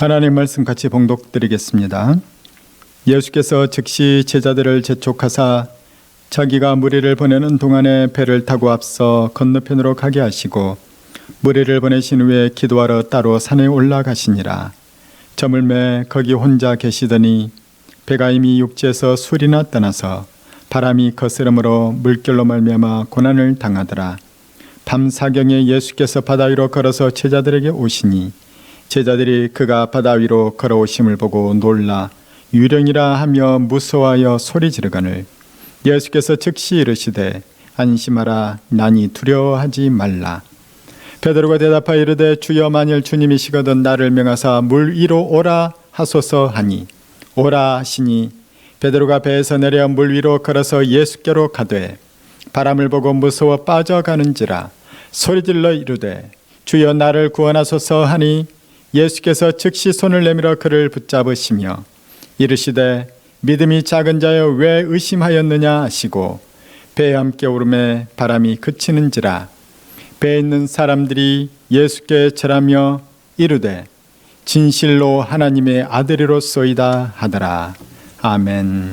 하나님 말씀 같이 봉독드리겠습니다. 예수께서 즉시 제자들을 재촉하사 자기가 무리를 보내는 동안에 배를 타고 앞서 건너편으로 가게 하시고 무리를 보내신 후에 기도하러 따로 산에 올라가시니라. 저물매 거기 혼자 계시더니 배가 이미 육지에서 술이나 떠나서 바람이 거스름으로 물결로 말미암아 고난을 당하더라. 밤 사경에 예수께서 바다 위로 걸어서 제자들에게 오시니 제자들이 그가 바다 위로 걸어오심을 보고 놀라 유령이라 하며 무서워하여 소리 지르거늘 예수께서 즉시 이르시되 안심하라 나니 두려워하지 말라. 베드로가 대답하여 이르되 주여 만일 주님이시거든 나를 명하사 물 위로 오라 하소서 하니 오라 하시니 베드로가 배에서 내려 물 위로 걸어서 예수께로 가되 바람을 보고 무서워 빠져가는지라 소리질러 이르되 주여 나를 구원하소서 하니 예수께서 즉시 손을 내밀어 그를 붙잡으시며 이르시되 믿음이 작은 자여 왜 의심하였느냐 하시고 배에 함께 오르매 바람이 그치는지라. 배에 있는 사람들이 예수께 절하며 이르되 진실로 하나님의 아들이로소이다 하더라. 아멘.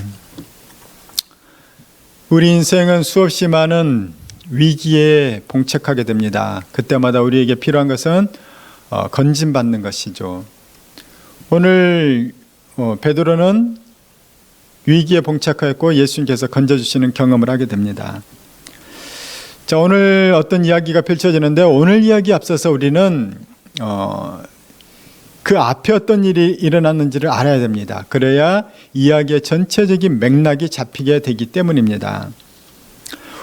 우리 인생은 수없이 많은 위기에 봉착하게 됩니다. 그때마다 우리에게 필요한 것은 건진받는 것이죠. 오늘 베드로는 위기에 봉착하였고 예수님께서 건져주시는 경험을 하게 됩니다. 자, 오늘 어떤 이야기가 펼쳐지는데 오늘 이야기 앞서서 우리는 그 앞에 어떤 일이 일어났는지를 알아야 됩니다. 그래야 이야기의 전체적인 맥락이 잡히게 되기 때문입니다.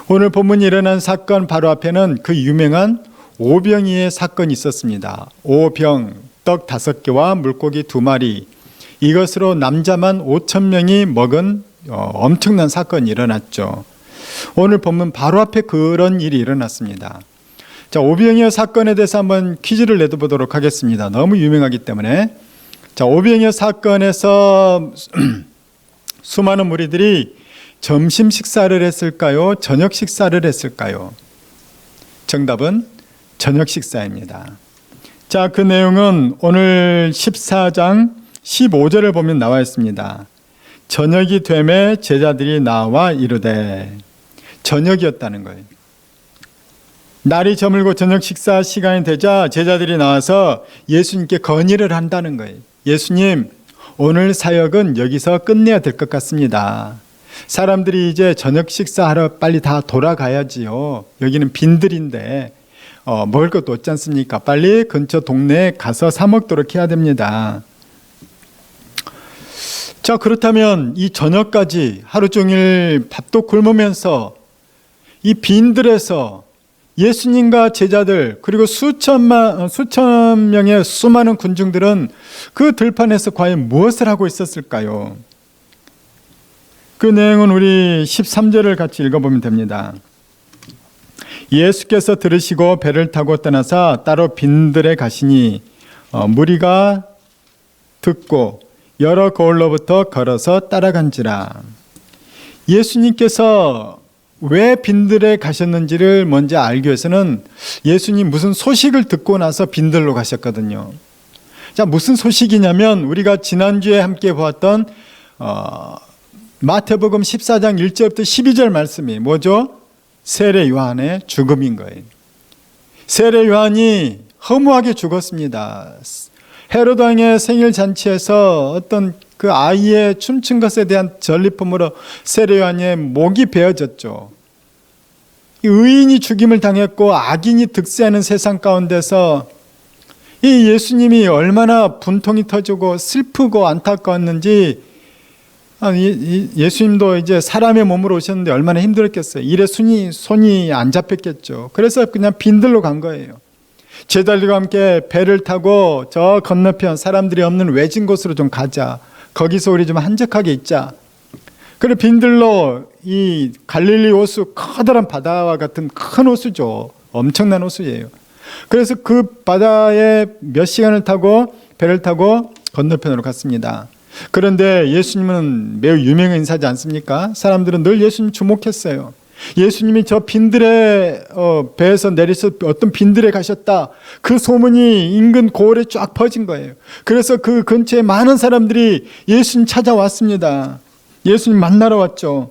오늘 본문이 일어난 사건 바로 앞에는 그 유명한 오병이의 사건이 있었습니다. 오병, 떡 5개와 물고기 2마리, 이것으로 남자만 5,000명이 먹은 엄청난 사건이 일어났죠. 오늘 본문 바로 앞에 그런 일이 일어났습니다. 자, 오병이어 사건에 대해서 한번 퀴즈를 내보도록 하겠습니다. 너무 유명하기 때문에. 자, 오병이어 사건에서 수많은 무리들이 점심 식사를 했을까요? 저녁 식사를 했을까요? 정답은 저녁 식사입니다. 자, 그 내용은 오늘 14장 15절을 보면 나와 있습니다. 저녁이 되매 제자들이 나와 이르되, 저녁이었다는 거예요. 날이 저물고 저녁 식사 시간이 되자 제자들이 나와서 예수님께 건의를 한다는 거예요. 예수님, 오늘 사역은 여기서 끝내야 될 것 같습니다. 사람들이 이제 저녁 식사하러 빨리 다 돌아가야지요. 여기는 빈들인데 먹을 것도 없지 않습니까? 빨리 근처 동네에 가서 사 먹도록 해야 됩니다. 자, 그렇다면 이 저녁까지 하루 종일 밥도 굶으면서 이 빈들에서 예수님과 제자들 그리고 수천 명의 수많은 군중들은 그 들판에서 과연 무엇을 하고 있었을까요? 그 내용은 우리 13절을 같이 읽어보면 됩니다. 예수께서 들으시고 배를 타고 떠나사 따로 빈들에 가시니 무리가 듣고 여러 거울로부터 걸어서 따라간지라. 예수님께서 왜 빈들에 가셨는지를 먼저 알기 위해서는 예수님 무슨 소식을 듣고 나서 빈들로 가셨거든요. 자, 무슨 소식이냐면 우리가 지난주에 함께 보았던 마태복음 14장 1절부터 12절 말씀이 뭐죠? 세례 요한의 죽음인 거예요. 세례 요한이 허무하게 죽었습니다. 헤로드 왕의 생일 잔치에서 어떤 그 아이의 춤춘 것에 대한 전리품으로 세례 요한의 목이 베어졌죠. 의인이 죽임을 당했고 악인이 득세하는 세상 가운데서 이 예수님이 얼마나 분통이 터지고 슬프고 안타까웠는지, 예수님도 이제 사람의 몸으로 오셨는데 얼마나 힘들었겠어요. 일에 손이 안 잡혔겠죠. 그래서 그냥 빈들로 간 거예요. 제자들과 함께 배를 타고 저 건너편 사람들이 없는 외진 곳으로 좀 가자. 거기서 우리 좀 한적하게 있자. 그래 빈들로 이 갈릴리 호수, 커다란 바다와 같은 큰 호수죠. 엄청난 호수예요. 그래서 그 바다에 몇 시간을 타고 배를 타고 건너편으로 갔습니다. 그런데 예수님은 매우 유명한 인사지 않습니까? 사람들은 늘 예수님 주목했어요. 예수님이 저 빈들의 배에서 내려서 어떤 빈들에 가셨다. 그 소문이 인근 고을에 쫙 퍼진 거예요. 그래서 그 근처에 많은 사람들이 예수님 찾아왔습니다. 예수님 만나러 왔죠.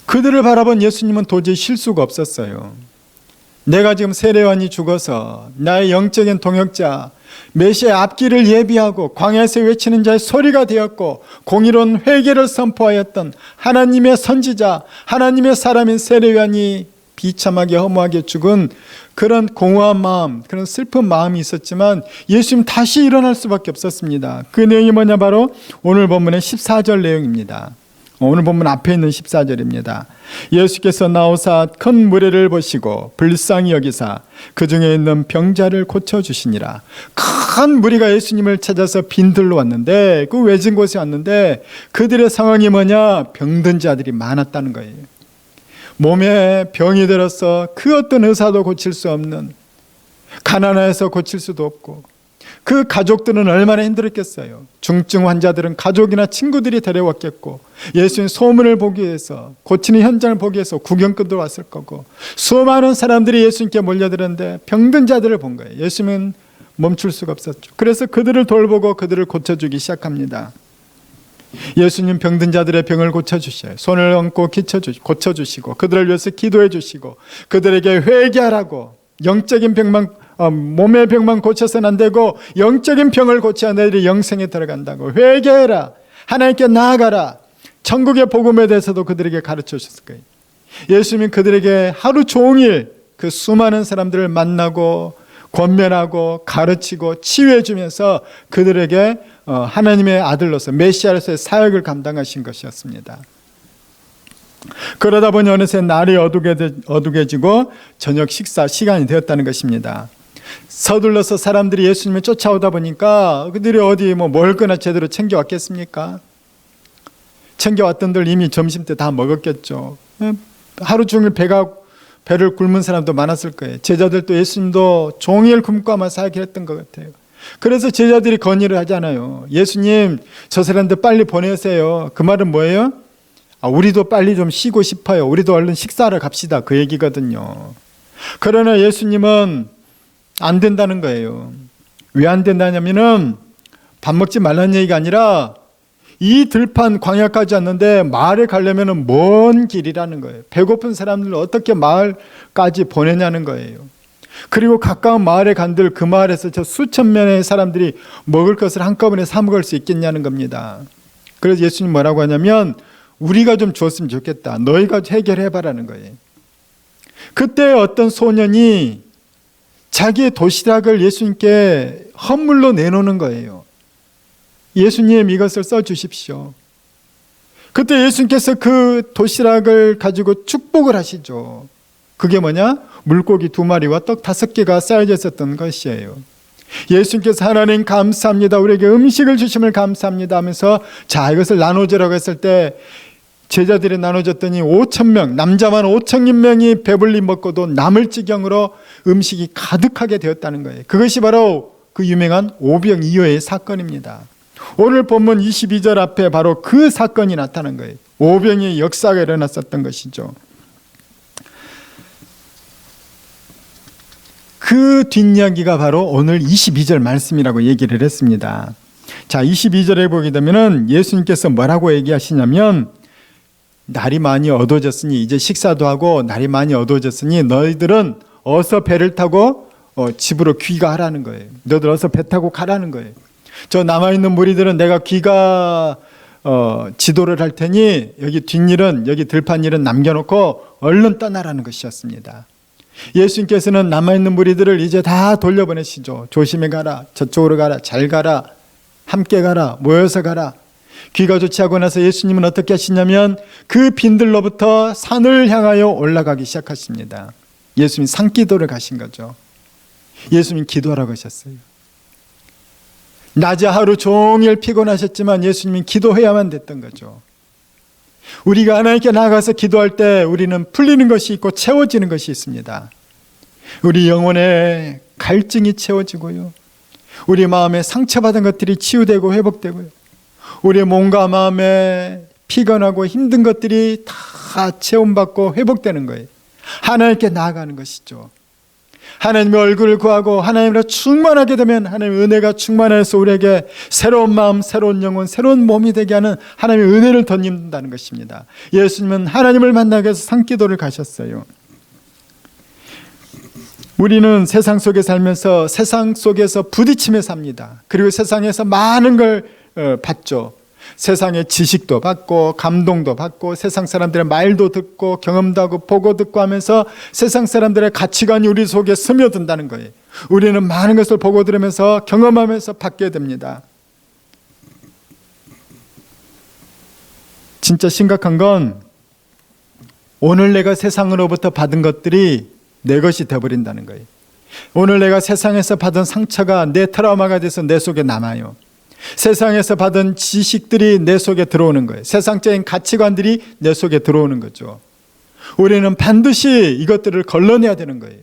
그들을 바라본 예수님은 도저히 쉴 수가 없었어요. 내가 지금 세례요한이 죽어서 나의 영적인 동역자 메시아의 앞길을 예비하고 광야에서 외치는 자의 소리가 되었고 공의로운 회개를 선포하였던 하나님의 선지자, 하나님의 사람인 세례요한이 비참하게 허무하게 죽은 그런 공허한 마음, 그런 슬픈 마음이 있었지만 예수님 다시 일어날 수밖에 없었습니다. 그 내용이 뭐냐, 바로 오늘 본문의 14절 내용입니다. 오늘 본문 앞에 있는 14절입니다. 예수께서 나오사 큰 무리를 보시고 불쌍히 여기사 그 중에 있는 병자를 고쳐주시니라. 큰 무리가 예수님을 찾아서 빈들로 왔는데, 그 외진 곳에 왔는데 그들의 상황이 뭐냐, 병든 자들이 많았다는 거예요. 몸에 병이 들어서 그 어떤 의사도 고칠 수 없는, 가난해서 고칠 수도 없고, 그 가족들은 얼마나 힘들었겠어요. 중증 환자들은 가족이나 친구들이 데려왔겠고, 예수님 소문을 보기 위해서, 고치는 현장을 보기 위해서 구경꾼도 왔을 거고, 수많은 사람들이 예수님께 몰려들었는데 병든 자들을 본 거예요. 예수님은 멈출 수가 없었죠. 그래서 그들을 돌보고 그들을 고쳐주기 시작합니다. 예수님 병든 자들의 병을 고쳐주셔요. 손을 얹고 고쳐주시고 그들을 위해서 기도해 주시고 그들에게 회개하라고, 영적인 병만, 몸의 병만 고쳐서는 안 되고 영적인 병을 고쳐야 너희들이 영생에 들어간다고, 회개해라, 하나님께 나아가라, 천국의 복음에 대해서도 그들에게 가르쳐 주셨을 거예요. 예수님이 그들에게 하루 종일 그 수많은 사람들을 만나고 권면하고 가르치고 치유해 주면서 그들에게 하나님의 아들로서 메시아로서의 사역을 감당하신 것이었습니다. 그러다 보니 어느새 날이 어둑해지고 저녁 식사 시간이 되었다는 것입니다. 서둘러서 사람들이 예수님을 쫓아오다 보니까 그들이 어디 먹을 거나 제대로 챙겨왔겠습니까? 챙겨왔던들 이미 점심때 다 먹었겠죠. 하루 종일 배를 굶은 사람도 많았을 거예요. 제자들도 예수님도 종일 굶고 아마 사역을 했던 것 같아요. 그래서 제자들이 건의를 하잖아요. 예수님, 저 사람들 빨리 보내세요. 그 말은 뭐예요? 우리도 빨리 좀 쉬고 싶어요. 우리도 얼른 식사하러 갑시다. 그 얘기거든요. 그러나 예수님은 안 된다는 거예요. 왜 안 된다냐면은 밥 먹지 말라는 얘기가 아니라 이 들판 광야까지 왔는데 마을에 가려면 먼 길이라는 거예요. 배고픈 사람들을 어떻게 마을까지 보내냐는 거예요. 그리고 가까운 마을에 간들 그 마을에서 저 수천 명의 사람들이 먹을 것을 한꺼번에 사 먹을 수 있겠냐는 겁니다. 그래서 예수님 뭐라고 하냐면 우리가 좀 주었으면 좋겠다. 너희가 해결해봐라는 거예요. 그때 어떤 소년이 자기의 도시락을 예수님께 헌물로 내놓는 거예요. 예수님, 이것을 써주십시오. 그때 예수님께서 그 도시락을 가지고 축복을 하시죠. 그게 뭐냐? 물고기 2마리와 떡 5개가 쌓여져 있었던 것이에요. 예수님께서 하나님 감사합니다, 우리에게 음식을 주심을 감사합니다 하면서 자, 이것을 나눠주라고 했을 때 제자들이 나눠줬더니 5,000명, 남자만 5,000명이 배불리 먹고도 남을 지경으로 음식이 가득하게 되었다는 거예요. 그것이 바로 그 유명한 오병이어의 사건입니다. 오늘 본문 22절 앞에 바로 그 사건이 나타난 거예요. 오병이어의 역사가 일어났었던 것이죠. 그 뒷이야기가 바로 오늘 22절 말씀이라고 얘기를 했습니다. 자, 22절에 보게 되면 예수님께서 뭐라고 얘기하시냐면 날이 많이 어두워졌으니 이제 식사도 하고 날이 많이 어두워졌으니 너희들은 어서 배를 타고 집으로 귀가하라는 거예요. 너희들 어서 배 타고 가라는 거예요. 저 남아있는 무리들은 내가 지도를 할 테니 여기 뒷일은, 여기 들판 일은 남겨놓고 얼른 떠나라는 것이었습니다. 예수님께서는 남아있는 무리들을 이제 다 돌려보내시죠. 조심해 가라, 저쪽으로 가라, 잘 가라, 함께 가라, 모여서 가라. 귀가 좋지 하고 나서 예수님은 어떻게 하시냐면 그 빈들로부터 산을 향하여 올라가기 시작하십니다. 예수님 산기도를 가신 거죠. 예수님 기도하라고 하셨어요. 낮에 하루 종일 피곤하셨지만 예수님은 기도해야만 됐던 거죠. 우리가 하나님께 나아가서 기도할 때 우리는 풀리는 것이 있고 채워지는 것이 있습니다. 우리 영혼의 갈증이 채워지고요, 우리 마음에 상처받은 것들이 치유되고 회복되고요, 우리의 몸과 마음에 피곤하고 힘든 것들이 다 체험받고 회복되는 거예요. 하나님께 나아가는 것이죠. 하나님의 얼굴을 구하고 하나님으로 충만하게 되면 하나님의 은혜가 충만해서 우리에게 새로운 마음, 새로운 영혼, 새로운 몸이 되게 하는 하나님의 은혜를 덧입는다는 것입니다. 예수님은 하나님을 만나기 위해서 산기도를 가셨어요. 우리는 세상 속에 살면서 세상 속에서 부딪히며 삽니다. 그리고 세상에서 많은 걸 받죠. 세상의 지식도 받고 감동도 받고 세상 사람들의 말도 듣고 경험도 하고 보고 듣고 하면서 세상 사람들의 가치관이 우리 속에 스며든다는 거예요. 우리는 많은 것을 보고 들으면서 경험하면서 받게 됩니다. 진짜 심각한 건 오늘 내가 세상으로부터 받은 것들이 내 것이 되어버린다는 거예요. 오늘 내가 세상에서 받은 상처가 내 트라우마가 돼서 내 속에 남아요. 세상에서 받은 지식들이 내 속에 들어오는 거예요. 세상적인 가치관들이 내 속에 들어오는 거죠. 우리는 반드시 이것들을 걸러내야 되는 거예요.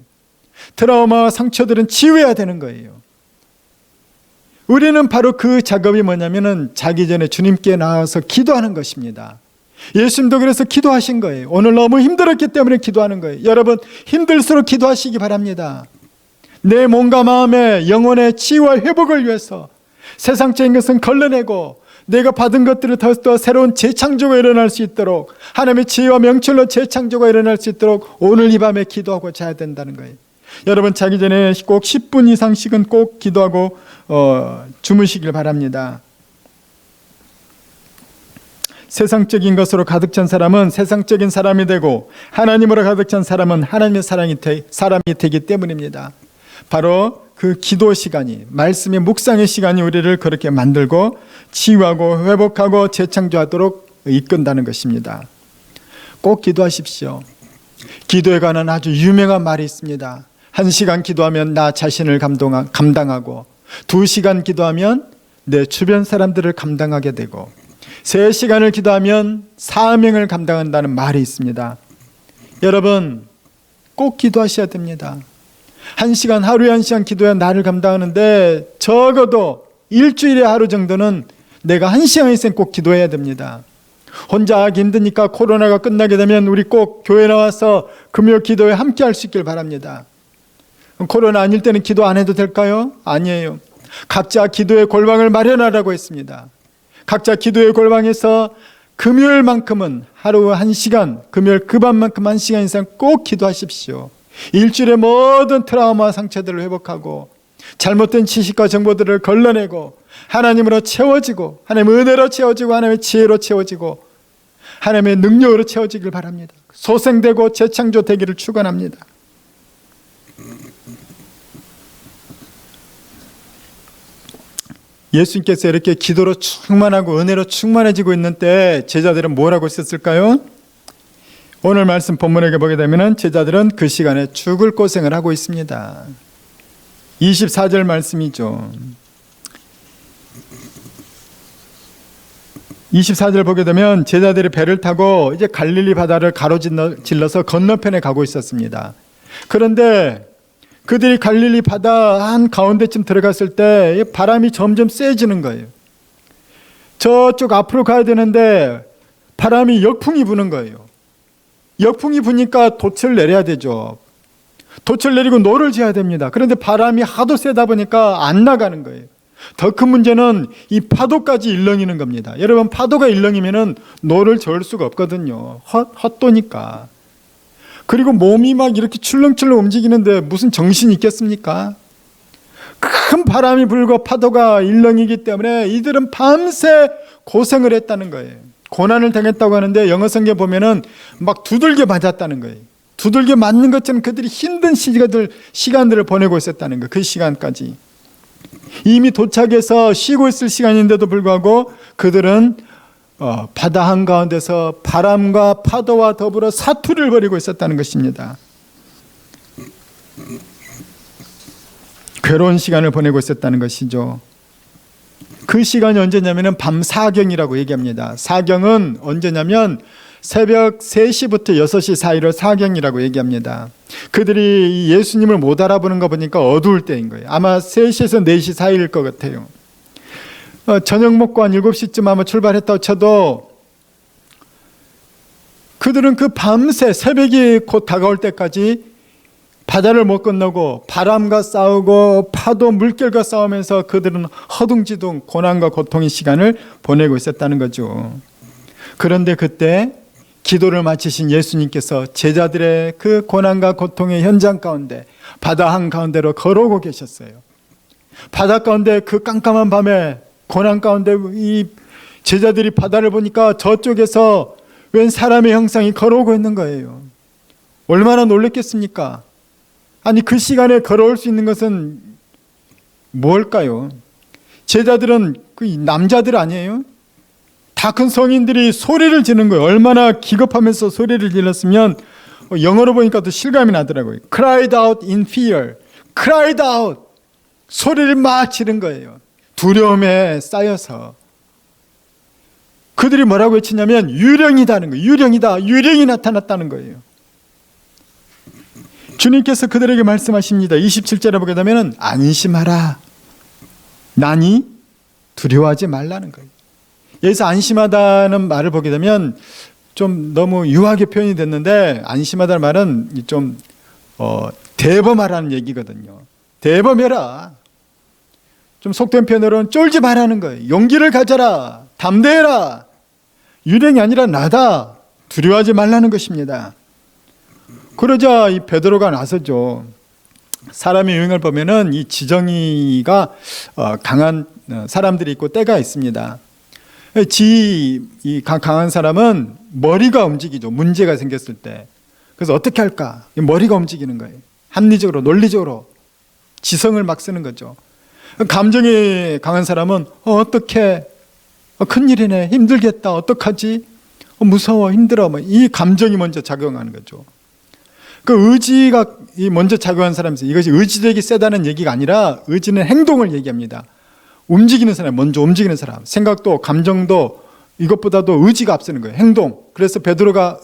트라우마와 상처들은 치유해야 되는 거예요. 우리는 바로 그 작업이 뭐냐면은 자기 전에 주님께 나와서 기도하는 것입니다. 예수님도 그래서 기도하신 거예요. 오늘 너무 힘들었기 때문에 기도하는 거예요. 여러분 힘들수록 기도하시기 바랍니다. 내 몸과 마음의 영혼의 치유와 회복을 위해서 세상적인 것은 걸러내고 내가 받은 것들을 더 새로운 재창조가 일어날 수 있도록 하나님의 지혜와 명철로 재창조가 일어날 수 있도록 오늘 이 밤에 기도하고 자야 된다는 거예요. 여러분 자기 전에 꼭 10분 이상씩은 꼭 기도하고 주무시길 바랍니다. 세상적인 것으로 가득 찬 사람은 세상적인 사람이 되고 하나님으로 가득 찬 사람은 하나님의 사람이 되기 때문입니다. 바로 그 기도 시간이, 말씀의 묵상의 시간이 우리를 그렇게 만들고 치유하고 회복하고 재창조하도록 이끈다는 것입니다. 꼭 기도하십시오. 기도에 관한 아주 유명한 말이 있습니다. 1시간 기도하면 나 자신을 감당하고 2시간 기도하면 내 주변 사람들을 감당하게 되고 3시간을 기도하면 사명을 감당한다는 말이 있습니다. 여러분 꼭 기도하셔야 됩니다. 1시간, 하루에 1시간 기도해야 나를 감당하는데 적어도 일주일에 하루 정도는 내가 1시간 이상 꼭 기도해야 됩니다. 혼자 하기 힘드니까 코로나가 끝나게 되면 우리 꼭 교회 나와서 금요 기도에 함께 할 수 있길 바랍니다. 코로나 아닐 때는 기도 안 해도 될까요? 아니에요. 각자 기도의 골방을 마련하라고 했습니다. 각자 기도의 골방에서 금요일만큼은 하루 1시간, 금요일 그 밤만큼 1시간 이상 꼭 기도하십시오. 일주일의 모든 트라우마 상처들을 회복하고 잘못된 지식과 정보들을 걸러내고 하나님으로 채워지고 하나님의 은혜로 채워지고 하나님의 지혜로 채워지고 하나님의 능력으로 채워지길 바랍니다. 소생되고 재창조되기를 축원합니다. 예수님께서 이렇게 기도로 충만하고 은혜로 충만해지고 있는 때 제자들은 뭐라고 했을까요? 오늘 말씀 본문에 보게 되면 제자들은 그 시간에 죽을 고생을 하고 있습니다. 24절 말씀이죠. 24절 보게 되면 제자들이 배를 타고 이제 갈릴리 바다를 가로질러서 건너편에 가고 있었습니다. 그런데 그들이 갈릴리 바다 한 가운데쯤 들어갔을 때 바람이 점점 세지는 거예요. 저쪽 앞으로 가야 되는데 바람이 역풍이 부는 거예요. 역풍이 부니까 돛을 내려야 되죠. 돛을 내리고 노를 지어야 됩니다. 그런데 바람이 하도 세다 보니까 안 나가는 거예요. 더 큰 문제는 이 파도까지 일렁이는 겁니다. 여러분 파도가 일렁이면은 노를 저을 수가 없거든요. 헛도니까. 그리고 몸이 막 이렇게 출렁출렁 움직이는데 무슨 정신이 있겠습니까? 큰 바람이 불고 파도가 일렁이기 때문에 이들은 밤새 고생을 했다는 거예요. 고난을 당했다고 하는데 영어 성경에 보면은 막 두들겨 맞았다는 거예요. 두들겨 맞는 것처럼 그들이 힘든 시간들을 보내고 있었다는 거예요. 그 시간까지. 이미 도착해서 쉬고 있을 시간인데도 불구하고 그들은 바다 한가운데서 바람과 파도와 더불어 사투를 벌이고 있었다는 것입니다. 괴로운 시간을 보내고 있었다는 것이죠. 그 시간이 언제냐면 밤 사경이라고 얘기합니다. 사경은 언제냐면 새벽 3시부터 6시 사이를 사경이라고 얘기합니다. 그들이 예수님을 못 알아보는 거 보니까 어두울 때인 거예요. 아마 3시에서 4시 사이일 것 같아요. 저녁 먹고 한 7시쯤 아마 출발했다고 쳐도 그들은 그 밤새 새벽이 곧 다가올 때까지 바다를 못 건너고 바람과 싸우고 파도 물결과 싸우면서 그들은 허둥지둥 고난과 고통의 시간을 보내고 있었다는 거죠. 그런데 그때 기도를 마치신 예수님께서 제자들의 그 고난과 고통의 현장 가운데 바다 한가운데로 걸어오고 계셨어요. 바다 가운데 그 깜깜한 밤에 고난 가운데 이 제자들이 바다를 보니까 저쪽에서 웬 사람의 형상이 걸어오고 있는 거예요. 얼마나 놀랐겠습니까? 아니, 그 시간에 걸어올 수 있는 것은 뭘까요? 제자들은 그 남자들 아니에요? 다 큰 성인들이 소리를 지르는 거예요. 얼마나 기겁하면서 소리를 질렀으면 영어로 보니까 또 실감이 나더라고요. Cried out in fear. Cried out. 소리를 막 지른 거예요. 두려움에 쌓여서. 그들이 뭐라고 외치냐면 유령이다는 거예요. 유령이다. 유령이 나타났다는 거예요. 주님께서 그들에게 말씀하십니다. 27절에 보게 되면 안심하라. 나니 두려워하지 말라는 거예요. 여기서 안심하다는 말을 보게 되면 좀 너무 유하게 표현이 됐는데, 안심하다는 말은 좀 대범하라는 얘기거든요. 대범해라. 좀 속된 표현으로는 쫄지 말라는 거예요. 용기를 가져라. 담대해라. 유령이 아니라 나다. 두려워하지 말라는 것입니다. 그러자 이 베드로가 나서죠. 사람의 유행을 보면은 이 지정이가 강한 사람들이 있고 때가 있습니다. 이 강한 사람은 머리가 움직이죠. 문제가 생겼을 때. 그래서 어떻게 할까? 머리가 움직이는 거예요. 합리적으로, 논리적으로 지성을 막 쓰는 거죠. 감정이 강한 사람은 어떻게, 큰일이네, 힘들겠다, 어떡하지, 무서워, 힘들어, 이 감정이 먼저 작용하는 거죠. 그 의지가 먼저 작용한 사람이 있어요. 이것이 의지력이 세다는 얘기가 아니라 의지는 행동을 얘기합니다. 움직이는 사람, 먼저 움직이는 사람, 생각도 감정도 이것보다도 의지가 앞서는 거예요. 행동. 그래서 베드로가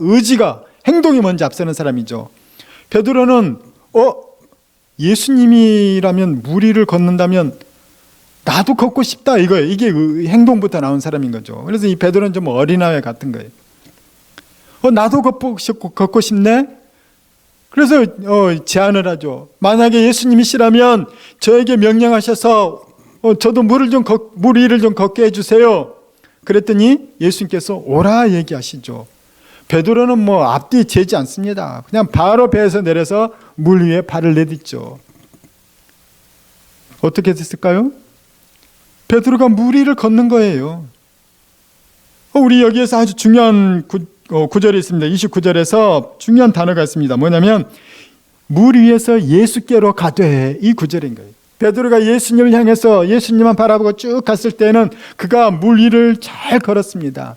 행동이 먼저 앞서는 사람이죠. 베드로는 예수님이라면 무리를 걷는다면 나도 걷고 싶다 이거예요. 이게 행동부터 나온 사람인 거죠. 그래서 이 베드로는 좀 어린아이 같은 거예요. 나도 걷고 싶네. 그래서 제안을 하죠. 만약에 예수님이시라면 저에게 명령하셔서 저도 물 위를 좀 걷게 해주세요. 그랬더니 예수님께서 오라 얘기하시죠. 베드로는 앞뒤 재지 않습니다. 그냥 바로 배에서 내려서 물 위에 발을 내딛죠. 어떻게 됐을까요? 베드로가 물 위를 걷는 거예요. 우리 여기에서 아주 중요한 구절이 있습니다. 29절에서 중요한 단어가 있습니다. 뭐냐면 물 위에서 예수께로 가되, 이 구절인 거예요. 베드로가 예수님을 향해서 예수님만 바라보고 쭉 갔을 때는 그가 물 위를 잘 걸었습니다.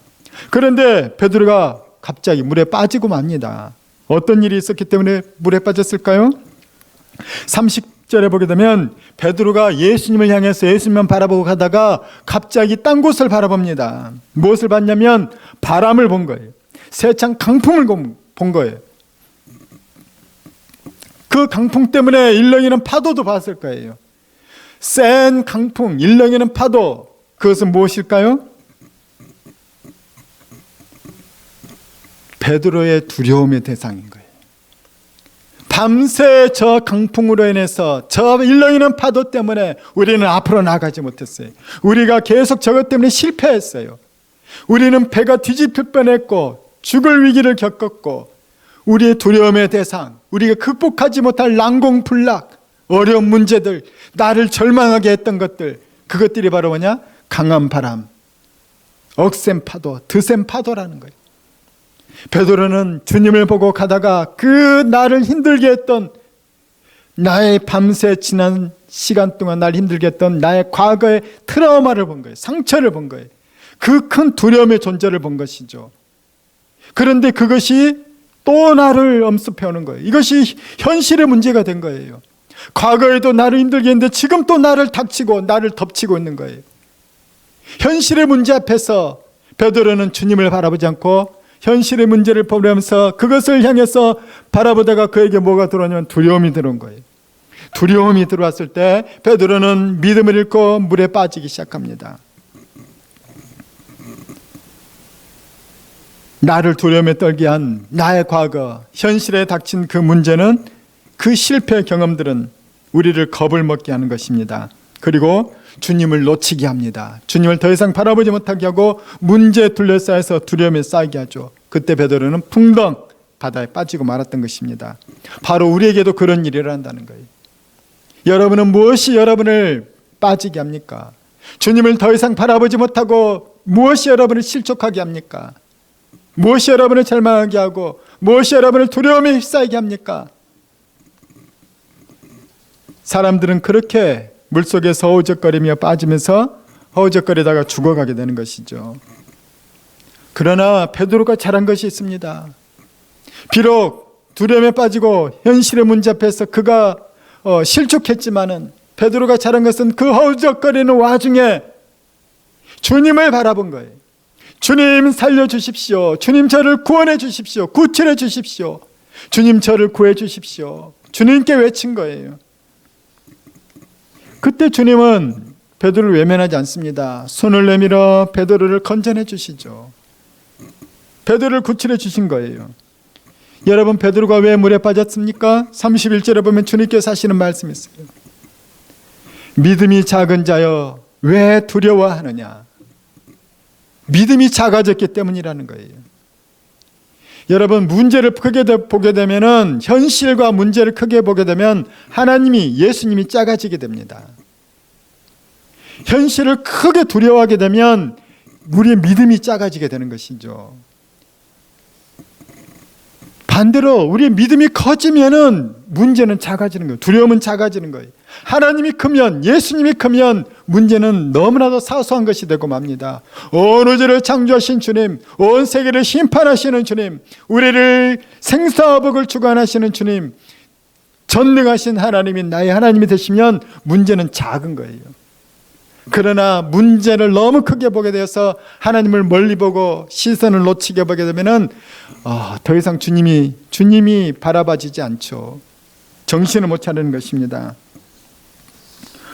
그런데 베드로가 갑자기 물에 빠지고 맙니다. 어떤 일이 있었기 때문에 물에 빠졌을까요? 30절에 보게 되면 베드로가 예수님을 향해서 예수님만 바라보고 가다가 갑자기 딴 곳을 바라봅니다. 무엇을 봤냐면 바람을 본 거예요. 세찬 강풍을 본 거예요. 그 강풍 때문에 일렁이는 파도도 봤을 거예요. 센 강풍, 일렁이는 파도, 그것은 무엇일까요? 베드로의 두려움의 대상인 거예요. 밤새 저 강풍으로 인해서 저 일렁이는 파도 때문에 우리는 앞으로 나가지 못했어요. 우리가 계속 저것 때문에 실패했어요. 우리는 배가 뒤집힐 뻔했고 죽을 위기를 겪었고, 우리의 두려움의 대상, 우리가 극복하지 못할 난공불락, 어려운 문제들, 나를 절망하게 했던 것들, 그것들이 바로 뭐냐? 강한 바람, 억센 파도, 드센 파도라는 거예요. 베드로는 주님을 보고 가다가 그 나를 힘들게 했던, 나의 밤새 지난 시간 동안 날 힘들게 했던 나의 과거의 트라우마를 본 거예요. 상처를 본 거예요. 그 큰 두려움의 존재를 본 것이죠. 그런데 그것이 또 나를 엄습해 오는 거예요. 이것이 현실의 문제가 된 거예요. 과거에도 나를 힘들게 했는데 지금 또 나를 닥치고 나를 덮치고 있는 거예요. 현실의 문제 앞에서 베드로는 주님을 바라보지 않고 현실의 문제를 보면서 그것을 향해서 바라보다가 그에게 뭐가 들어오냐면 두려움이 들어온 거예요. 두려움이 들어왔을 때 베드로는 믿음을 잃고 물에 빠지기 시작합니다. 나를 두려움에 떨게 한 나의 과거, 현실에 닥친 그 문제는, 그 실패 경험들은 우리를 겁을 먹게 하는 것입니다. 그리고 주님을 놓치게 합니다. 주님을 더 이상 바라보지 못하게 하고 문제에 둘러싸여서 두려움에 쌓이게 하죠. 그때 베드로는 풍덩 바다에 빠지고 말았던 것입니다. 바로 우리에게도 그런 일이 일어난다는 거예요. 여러분은 무엇이 여러분을 빠지게 합니까? 주님을 더 이상 바라보지 못하고 무엇이 여러분을 실족하게 합니까? 무엇이 여러분을 절망하게 하고 무엇이 여러분을 두려움에 휩싸이게 합니까? 사람들은 그렇게 물속에서 허우적거리며 빠지면서 허우적거리다가 죽어가게 되는 것이죠. 그러나 베드로가 잘한 것이 있습니다. 비록 두려움에 빠지고 현실의 문제 앞에서 그가 실족했지만은 베드로가 잘한 것은 그 허우적거리는 와중에 주님을 바라본 거예요. 주님 살려주십시오. 주님 저를 구원해 주십시오. 구출해 주십시오. 주님 저를 구해 주십시오. 주님께 외친 거예요. 그때 주님은 베드로를 외면하지 않습니다. 손을 내밀어 베드로를 건져내 주시죠. 베드로를 구출해 주신 거예요. 여러분, 베드로가 왜 물에 빠졌습니까? 31절에 보면 주님께서 하시는 말씀이 있어요. 믿음이 작은 자여 왜 두려워하느냐. 믿음이 작아졌기 때문이라는 거예요. 여러분, 문제를 크게 보게 되면은, 현실과 문제를 크게 보게 되면 하나님이, 예수님이 작아지게 됩니다. 현실을 크게 두려워하게 되면 우리의 믿음이 작아지게 되는 것이죠. 반대로 우리의 믿음이 커지면은 문제는 작아지는 거예요. 두려움은 작아지는 거예요. 하나님이 크면, 예수님이 크면 문제는 너무나도 사소한 것이 되고 맙니다. 온 우주를 창조하신 주님, 온 세계를 심판하시는 주님, 우리를 생사화복을 주관하시는 주님, 전능하신 하나님이 나의 하나님이 되시면 문제는 작은 거예요. 그러나 문제를 너무 크게 보게 되어서 하나님을 멀리 보고 시선을 놓치게 보게 되면은 더 이상 주님이 바라봐지지 않죠. 정신을 못 차리는 것입니다.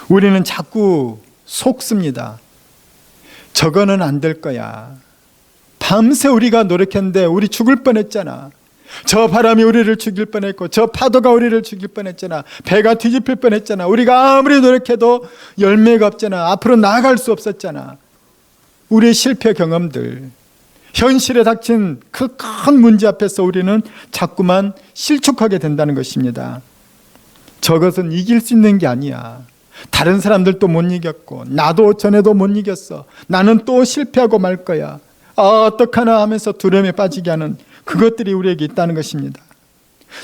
우리는 자꾸 속습니다. 저거는 안 될 거야. 밤새 우리가 노력했는데 우리 죽을 뻔했잖아. 저 바람이 우리를 죽일 뻔했고 저 파도가 우리를 죽일 뻔했잖아. 배가 뒤집힐 뻔했잖아. 우리가 아무리 노력해도 열매가 없잖아. 앞으로 나아갈 수 없었잖아. 우리의 실패 경험들, 현실에 닥친 그 큰 문제 앞에서 우리는 자꾸만 실족하게 된다는 것입니다. 저것은 이길 수 있는 게 아니야. 다른 사람들도 못 이겼고 나도 전에도 못 이겼어. 나는 또 실패하고 말 거야. 어떡하나 하면서 두려움에 빠지게 하는 그것들이 우리에게 있다는 것입니다.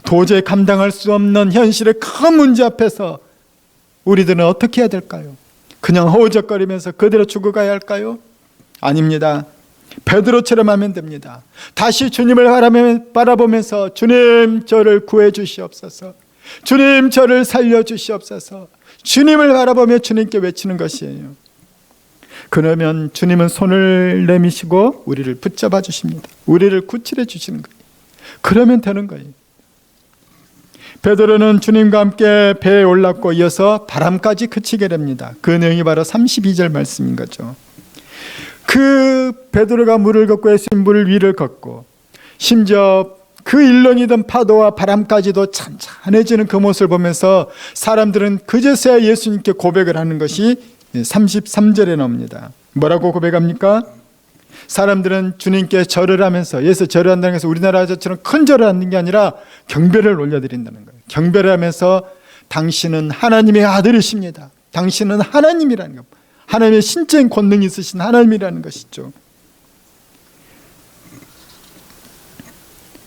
도저히 감당할 수 없는 현실의 큰 문제 앞에서 우리들은 어떻게 해야 될까요? 그냥 허우적거리면서 그대로 죽어가야 할까요? 아닙니다. 베드로처럼 하면 됩니다. 다시 주님을 바라보면서 주님 저를 구해 주시옵소서, 주님 저를 살려 주시옵소서, 주님을 바라보며 주님께 외치는 것이에요. 그러면 주님은 손을 내미시고 우리를 붙잡아 주십니다. 우리를 구출해 주시는 거예요. 그러면 되는 거예요. 베드로는 주님과 함께 배에 올랐고 이어서 바람까지 그치게 됩니다. 그 내용이 바로 32절 말씀인 거죠. 그 베드로가 물을 걷고 예수님 물 위를 걷고 심지어 그 일렁이던 파도와 바람까지도 찬찬해지는 그 모습을 보면서 사람들은 그제서야 예수님께 고백을 하는 것이 33절에 나옵니다. 뭐라고 고백합니까? 사람들은 주님께 절을 하면서, 예수 절을 한다는 것은 우리나라처럼 큰 절을 하는 게 아니라 경배를 올려드린다는 거예요. 경배를 하면서 당신은 하나님의 아들이십니다. 당신은 하나님이라는 것, 하나님의 신적인 권능이 있으신 하나님이라는 것이죠.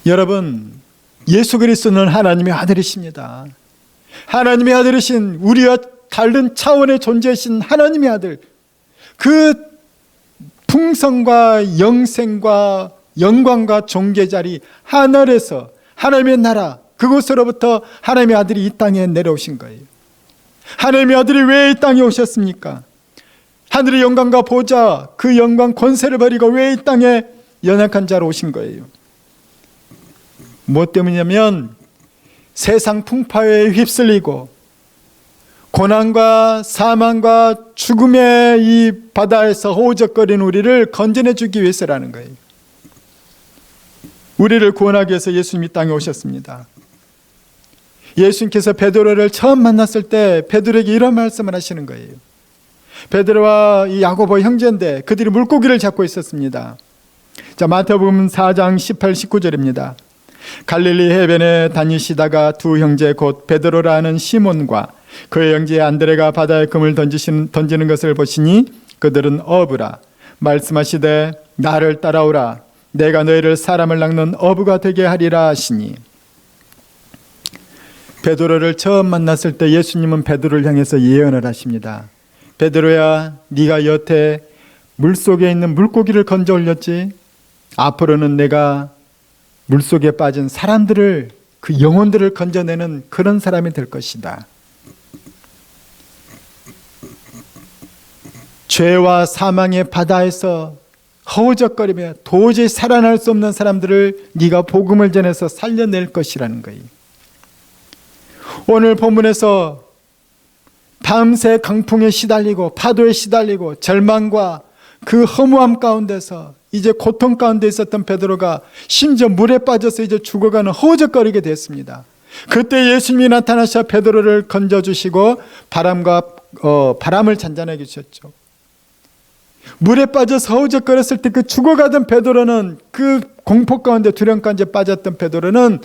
여러분, 예수 그리스도는 하나님의 아들이십니다. 하나님의 아들이신, 우리와 다른 차원의 존재이신 하나님의 아들, 그 풍성과 영생과 영광과 존귀의 자리 하늘에서, 하나님의 나라 그곳으로부터 하나님의 아들이 이 땅에 내려오신 거예요. 하나님의 아들이 왜 이 땅에 오셨습니까? 하늘의 영광과 보좌, 그 영광 권세를 버리고 왜 이 땅에 연약한 자로 오신 거예요? 무엇 때문이냐면 세상 풍파에 휩쓸리고 고난과 사망과 죽음의 이 바다에서 허우적거리는 우리를 건져내 주기 위해서라는 거예요. 우리를 구원하기 위해서 예수님이 땅에 오셨습니다. 예수님께서 베드로를 처음 만났을 때 베드로에게 이런 말씀을 하시는 거예요. 베드로와 이 야고보 형제인데 그들이 물고기를 잡고 있었습니다. 자, 마태복음 4장 18, 19절입니다. 갈릴리 해변에 다니시다가 두 형제 곧 베드로라 하는 시몬과 그의 형제 안드레가 바다에 금을 던지는 것을 보시니 그들은 어부라. 말씀하시되 나를 따라오라. 내가 너희를 사람을 낚는 어부가 되게 하리라 하시니. 베드로를 처음 만났을 때 예수님은 베드로를 향해서 예언을 하십니다. 베드로야, 네가 여태 물속에 있는 물고기를 건져 올렸지? 앞으로는 내가 물속에 빠진 사람들을, 그 영혼들을 건져내는 그런 사람이 될 것이다. 죄와 사망의 바다에서 허우적거리며 도저히 살아날 수 없는 사람들을 네가 복음을 전해서 살려낼 것이라는 거예요. 오늘 본문에서 밤새 강풍에 시달리고 파도에 시달리고 절망과 그 허무함 가운데서 이제 고통 가운데 있었던 베드로가 심지어 물에 빠져서 이제 죽어가는 허우적거리게 됐습니다. 그때 예수님이 나타나셔 베드로를 건져주시고 바람을 잔잔하게 주셨죠. 물에 빠져서 허우적거렸을 때 그 죽어가던 베드로는, 그 공포 가운데 두려움 가운데 빠졌던 베드로는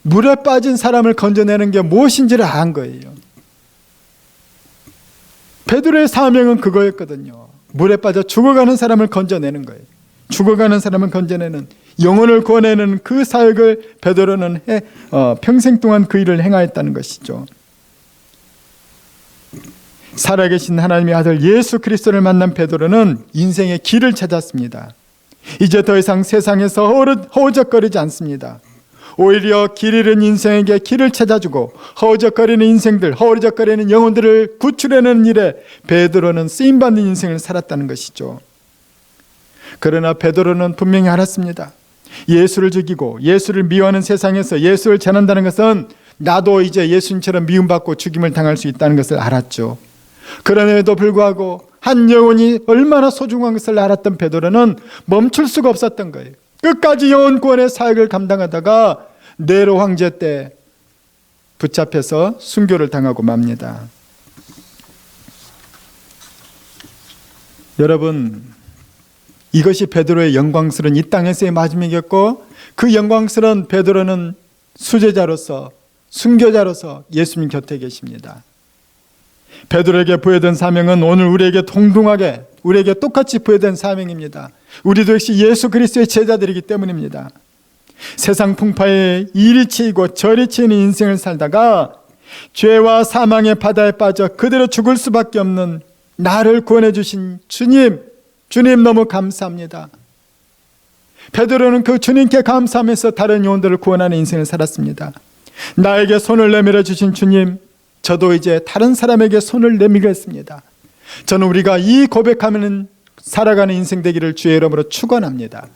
물에 빠진 사람을 건져내는 게 무엇인지를 안 거예요. 베드로의 사명은 그거였거든요. 물에 빠져 죽어가는 사람을 건져내는 거예요. 죽어가는 사람을 건져내는, 영혼을 구원해내는 그 사역을 베드로는 평생 동안 그 일을 행하였다는 것이죠. 살아계신 하나님의 아들 예수 그리스도를 만난 베드로는 인생의 길을 찾았습니다. 이제 더 이상 세상에서 허우적거리지 않습니다. 오히려 길 잃은 인생에게 길을 찾아주고 허우적거리는 인생들, 허우적거리는 영혼들을 구출해내는 일에 베드로는 쓰임받는 인생을 살았다는 것이죠. 그러나 베드로는 분명히 알았습니다. 예수를 죽이고 예수를 미워하는 세상에서 예수를 전한다는 것은 나도 이제 예수님처럼 미움받고 죽임을 당할 수 있다는 것을 알았죠. 그럼에도 불구하고 한 영혼이 얼마나 소중한 것을 알았던 베드로는 멈출 수가 없었던 거예요. 끝까지 영혼 구원의 사역을 감당하다가 네로 황제 때 붙잡혀서 순교를 당하고 맙니다. 여러분, 이것이 베드로의 영광스러운 이 땅에서의 마지막이었고, 그 영광스러운 베드로는 수제자로서, 순교자로서 예수님 곁에 계십니다. 베드로에게 부여된 사명은 오늘 우리에게 동등하게, 우리에게 똑같이 부여된 사명입니다. 우리도 역시 예수 그리스도의 제자들이기 때문입니다. 세상 풍파에 이리 치이고 저리 치이는 인생을 살다가 죄와 사망의 바다에 빠져 그대로 죽을 수밖에 없는 나를 구원해 주신 주님 너무 감사합니다. 베드로는 그 주님께 감사하면서 다른 영혼들을 구원하는 인생을 살았습니다. 나에게 손을 내밀어 주신 주님, 저도 이제 다른 사람에게 손을 내밀겠습니다. 저는 우리가 이 고백하면 살아가는 인생 되기를 주의 이름으로 축원합니다.